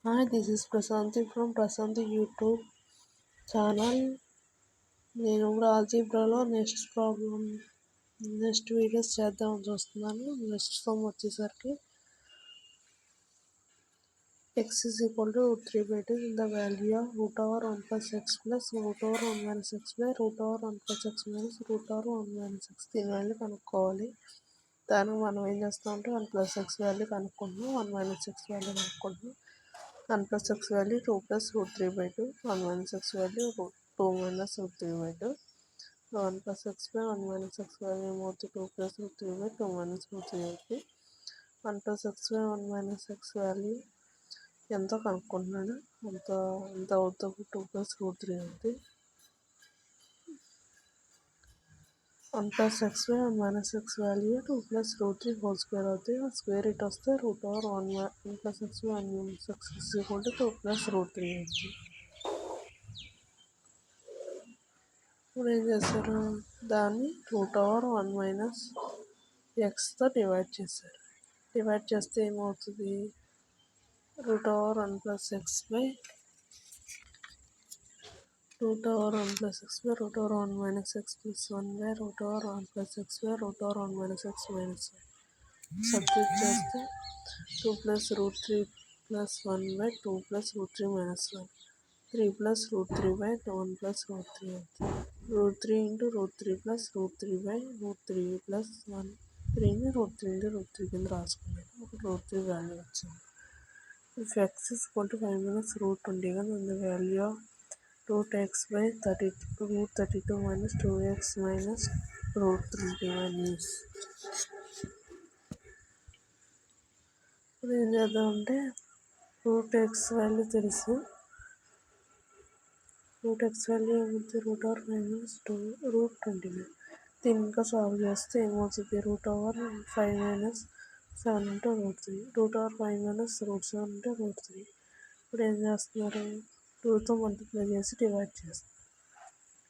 Hi, this is Prasanthi from Prasanthi YouTube channel. నేను ఇప్పుడు ఆల్జీబ్రాలో next videos చేద్దామని చూస్తున్నాను. నెక్స్ట్ సమ్ వచ్చేసరికి x is equal to root 3/2 in the value of root over 1 plus x plus root over 1 minus x by root over 1 plus x minus root over 1 minus x. దీని value కనుక్కోవాలి. దానికి మనం ఏం చేస్తామంటే 1 plus x value కనుక్కుంటున్నాం, 1 minus x value కనుక్కుంటున్నాం. 1 plus x value 2 plus root 3/2, 1 minus x value 2 minus root 3/2. 1 plus x by 1 minus x value ఏమవుతుంది 2 plus root 3/2 minus root 3 అవుతుంది. 1 plus x by 1 minus x value ఎంతో కనుక్కుంటున్నాను, ఎంత అవుతుంది 2 plus root 3 అవుతుంది. 1 plus x by 1 minus x value 2 plus root 3 whole square అవుతుంది. Square it వస్తే root over 1 plus x by 1 minus x is equal to 2 plus root 3 అవుతుంది. ఇప్పుడు ఏం చేస్తారు, దాన్ని రూట్ ఓవర్ 1 మైనస్ ఎక్స్తో డివైడ్ చేశారు. డివైడ్ చేస్తే ఏమవుతుంది, root over 1 plus X by root over 1 plus X by root over 1 minus X plus 1 by root over 1 plus X by root over 1 minus X minus 1. Substitute చేస్తే 2 plus root 3 plus 1 by 2 plus root 3 minus 1, 3 plus root 3 by 1 plus root 3 అవుతుంది. root 3 into root 3 plus root 3 by root 3 plus 1, 3ని root 3 into root 3 కింద రాసుకున్నాను. ఒక root 3 value వచ్చింది. If x is equal to 5 minus root 21, then the value of root x by root 32 minus 2x minus root 21 is. ఇప్పుడు ఏం చేద్దామంటే root x value తెలుసు, root x value ఏమవుతుంది root over 5 minus 2 root 21. దీన్ని ఇంకా solve చేస్తే ఏమవుతుంది root over 5 minus 7 into root 3, root over 5 minus route 7 into root 3. ఇప్పుడు ఏం చేస్తున్నారు, 2తో మల్టిప్లై చేసి డివైడ్ చేస్తారు.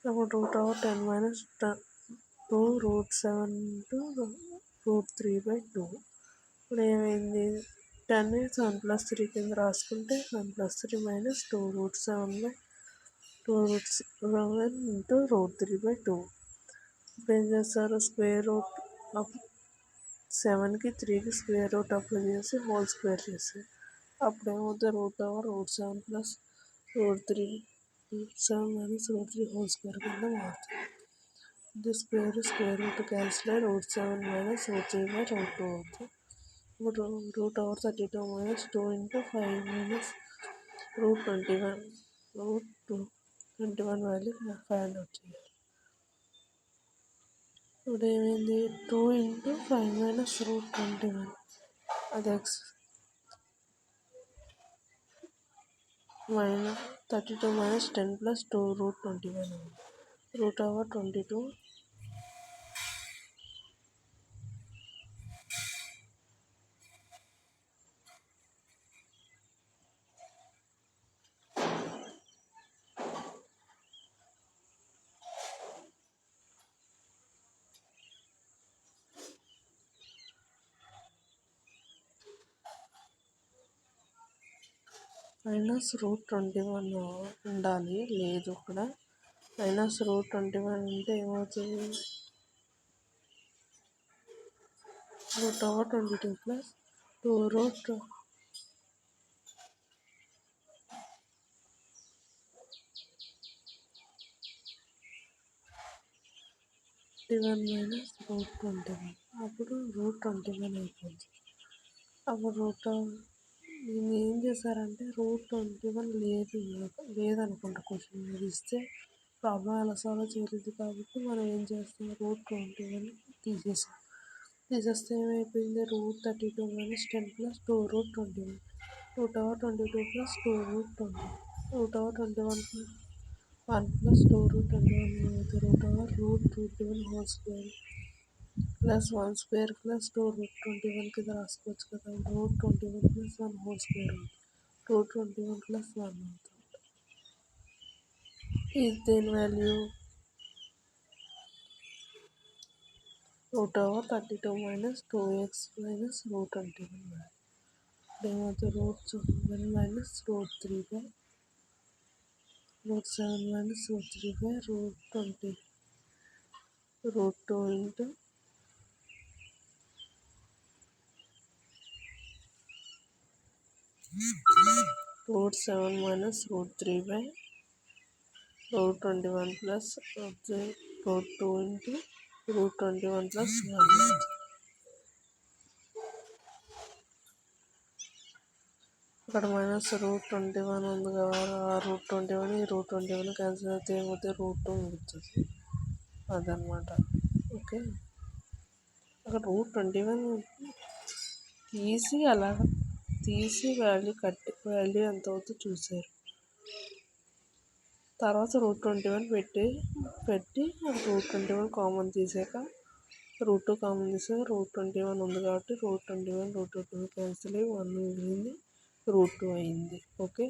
అప్పుడు root over 10 minus 2 root 7 into root 3/2. ఇప్పుడు ఏమైంది, 10 7 plus 3 కింద రాసుకుంటే 7 plus 3 minus 2 root 7/2 root 7 into root 3/2. ఇప్పుడు ఏం చేస్తారు, స్క్వేర్ రూట్ 7కి 3కి స్క్వేర్ రూట్ అప్లై చేసి హోల్ స్క్వేర్ చేసి అప్పుడు ఏమవుతుంది root over root 7 plus root 3 root 7 minus root 3 whole square కింద మారుతుంది. ఇది స్క్వేర్ రూట్ క్యాన్సిల్ అయ్యి రూట్ 7 మైనస్ రూట్ 3/2 అవుతుంది. ఇప్పుడు root over 32 minus 2 into 5 minus root 21 value 500 చేయాలి. ఇప్పుడు ఏమైంది 2 into 5 minus root 21, అది x minus 32 minus 10 plus 2 root 21 root over 22. Minus root 21 ఉండాలి, లేదు ఇక్కడ మైనస్ రూట్ 21 అంటే ఏమవుతుంది root over 22 plus 2 root 21 minus root 21, అప్పుడు రూట్ 21 అయిపోతుంది. అప్పుడు దీన్ని ఏం చేశారంటే రూట్ 21 లేదనుకుంటా క్వశ్చన్ మీరు ఇస్తే ప్రాబ్లం ఎలా సాల్వ్ చేయలేదు కాబట్టి మనం ఏం చేస్తాం రూట్ 21 తీసేస్తే ఏమైపోయింది root 32 minus 10 plus 2 root 21 root over 22 plus 2 root 20 root over 21 1 plus 2 root 21 ఏమవుతుంది root over root 21 whole square plus 1 square plus 2 root 21 కింద రాసుకోవచ్చు కదా. రూట్ 21 ప్లస్ 1 హోల్ స్క్వేర్ అవుతుంది, రూట్ 21 ప్లస్ 1 అవుతుంది. ఇది దేని value root over 32 minus 2x minus root 21 value. ఏమవుతుంది √7 minus √3/√20 √2 into √7 minus √3/√21 plus √2 into √21 plus 1. ఇక్కడ -√21 ఉంది కదా, ఆ √21 ఈ √21 క్యాన్సిల్ అయితే ఏమవుతుంది, √2 మిగులుతుంది. అదనమాట. ఓకే, అక్కడ √21 తీసి వాల్యూ ఎంత అవుతుందో చూసారు. తర్వాత √21 పెట్టి √21 కామన్ తీసాక √2 కామన్ తీసాక √21 ఉంది కాబట్టి √21 √2 క్యాన్సిల్ అయ్యి 1 మిగిలింది, √2 అయింది. ఓకే.